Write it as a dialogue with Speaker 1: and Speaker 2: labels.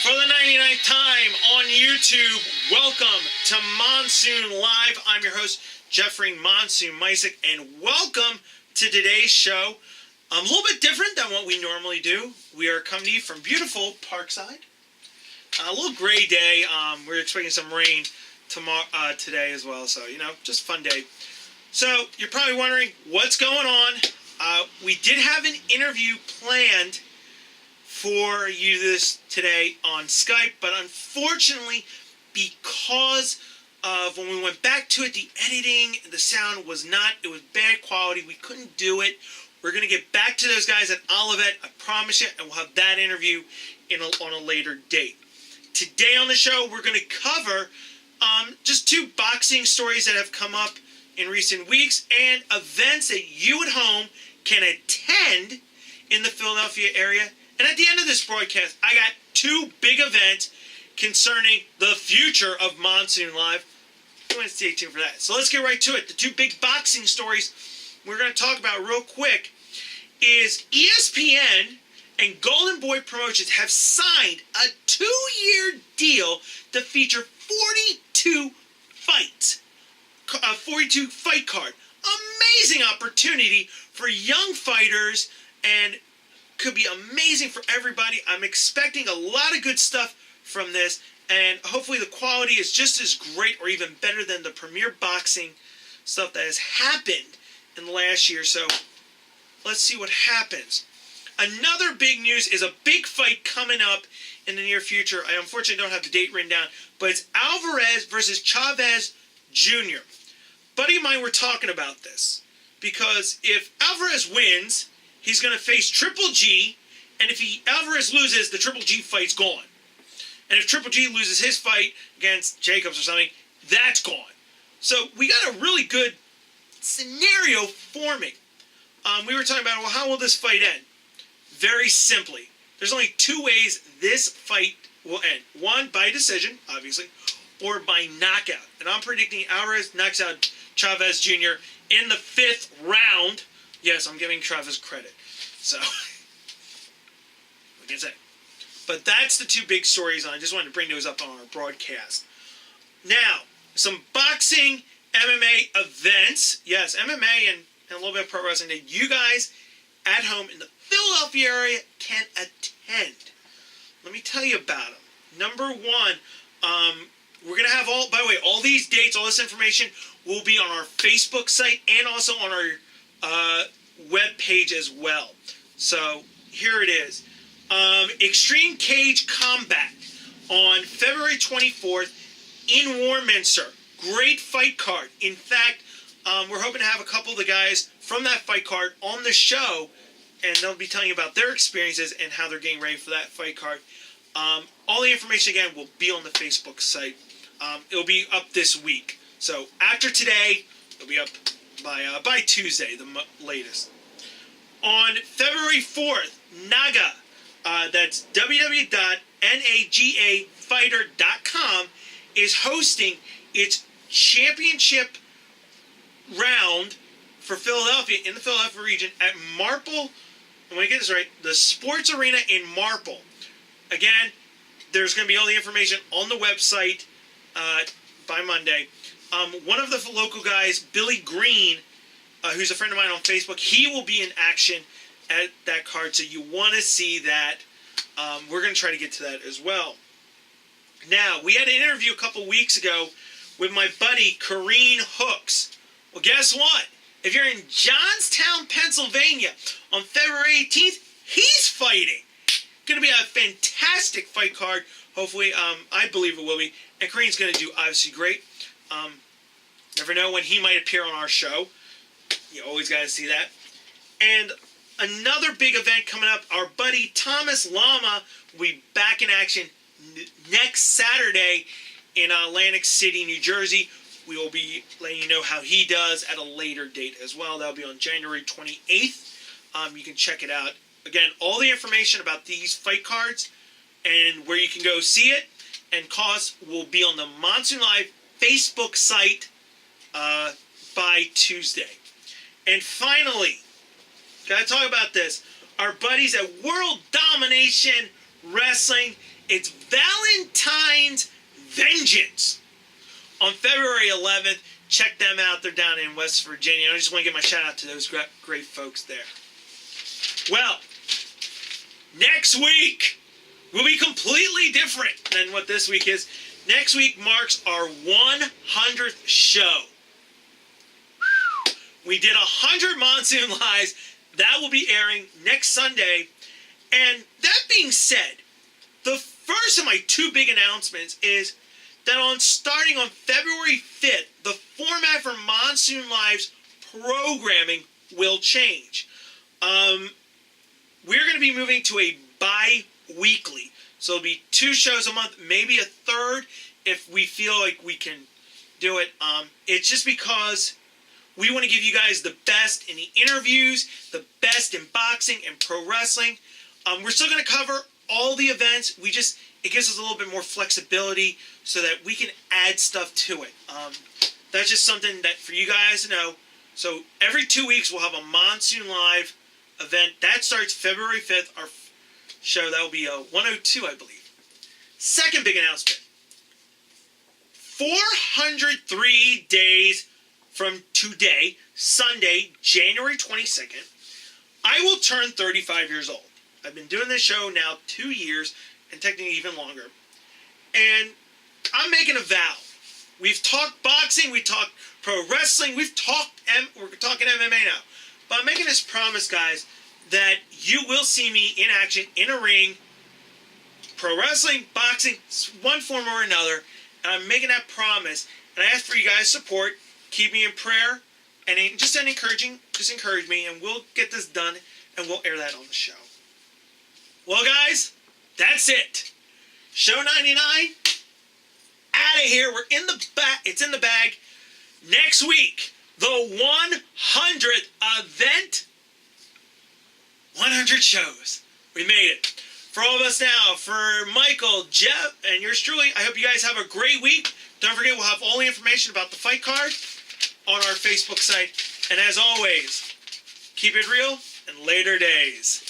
Speaker 1: For the 99th time on YouTube, welcome to Monsoon Live. I'm your host, Jeffrey Monsoon Mysick, and welcome to today's show. A little bit different than what we normally do. We are coming to you from beautiful Parkside. A little gray day. We're expecting some rain tomorrow, today as well, so, just fun day. So, you're probably wondering what's going on. We did have an interview planned for you today on Skype, but unfortunately, because of when we went back to it, the editing, the sound it was bad quality. We couldn't do it. We're going to get back to those guys at Olivet, I promise you, and we'll have that interview on a later date. Today on the show, we're going to cover just two boxing stories that have come up in recent weeks and events that you at home can attend in the Philadelphia area. And at the end of this broadcast, I got two big events concerning the future of Monsoon Live. You want to stay tuned for that. So let's get right to it. The two big boxing stories we're going to talk about real quick is ESPN and Golden Boy Promotions have signed a 2-year deal to feature 42 fights. A 42 fight card. Amazing opportunity for young fighters and could be amazing for everybody. I'm expecting a lot of good stuff from this, and hopefully the quality is just as great or even better than the premier boxing stuff that has happened in the last year. So let's see what happens. Another big news is a big fight coming up in the near future. I unfortunately don't have the date written down, but it's Alvarez versus Chavez Jr. Buddy of mine, we're talking about this because if Alvarez wins, he's going to face Triple G, and if Alvarez loses, the Triple G fight's gone. And if Triple G loses his fight against Jacobs or something, that's gone. So we got a really good scenario forming. We were talking about, well, how will this fight end? Very simply. There's only two ways this fight will end. One, by decision, obviously, or by knockout. And I'm predicting Alvarez knocks out Chavez Jr. in the 5th round. Yes, I'm giving Travis credit. So, what can I say? But that's the two big stories. I just wanted to bring those up on our broadcast. Now, some boxing MMA events. Yes, MMA and a little bit of pro wrestling that you guys at home in the Philadelphia area can attend. Let me tell you about them. Number one, we're going to have all these dates, all this information will be on our Facebook site and also on our web page as well. So here it is. Extreme Cage Combat on February 24th in Warminster. Great fight card. In fact, we're hoping to have a couple of the guys from that fight card on the show, and they'll be telling you about their experiences and how they're getting ready for that fight card. All the information, again, will be on the Facebook site. It'll be up this week. So after today, it'll be up by Tuesday, the latest. On February 4th, Naga, that's www.nagafighter.com, is hosting its championship round for Philadelphia, in the Philadelphia region, at Marple, I'm going to get this right, the Sports Arena in Marple. Again, there's going to be all the information on the website by Monday. One of the local guys, Billy Green, who's a friend of mine on Facebook, he will be in action at that card, so you want to see that. We're going to try to get to that as well. Now, we had an interview a couple weeks ago with my buddy, Kareen Hooks. Well, guess what? If you're in Johnstown, Pennsylvania, on February 18th, he's fighting. Going to be a fantastic fight card. Hopefully, I believe it will be. And Kareen's going to do obviously great. Never know when he might appear on our show. You always got to see that. And another big event coming up, our buddy Thomas Lama will be back in action next Saturday in Atlantic City, New Jersey. We will be letting you know how he does at a later date as well. That'll be on January 28th. You can check it out. Again, all the information about these fight cards and where you can go see it and cost will be on the Monsoon Live Facebook site by Tuesday. And finally, gotta talk about this. Our buddies at World Domination Wrestling It's Valentine's Vengeance on February 11th. Check them out. They're down in West Virginia. I just want to give my shout out to those great folks there. Well, next week will be completely different than what this week is. Next week marks our 100th show. We did 100 Monsoon Lives. That will be airing next Sunday. And that being said, the first of my two big announcements is that starting on February 5th, the format for Monsoon Live's programming will change. We're going to be moving to a bi-weekly. So it'll be 2 shows a month, maybe a third if we feel like we can do it. It's just because we want to give you guys the best in the interviews, the best in boxing and pro wrestling. We're still going to cover all the events. It gives us a little bit more flexibility so that we can add stuff to it. That's just something that for you guys to know. So every 2 weeks we'll have a Monsoon Live event. That starts February 5th. Our show, that will be 102, I believe. Second big announcement. 403 days from today, Sunday, January 22nd, I will turn 35 years old. I've been doing this show now 2 years, and technically even longer. And I'm making a vow. We've talked boxing, we talked pro wrestling, we're talking MMA now. But I'm making this promise, guys, that you will see me in action, in a ring, pro wrestling, boxing, one form or another. And I'm making that promise. And I ask for you guys' support. Keep me in prayer. And just encourage me. And we'll get this done. And we'll air that on the show. Well, guys, that's it. Show 99. Out of here. We're in the back. It's in the bag. Next week, the 100th event. 100 shows. We made it. For all of us now, for Michael, Jeff, and yours truly, I hope you guys have a great week. Don't forget, we'll have all the information about the fight card on our Facebook site. And as always, keep it real and later days.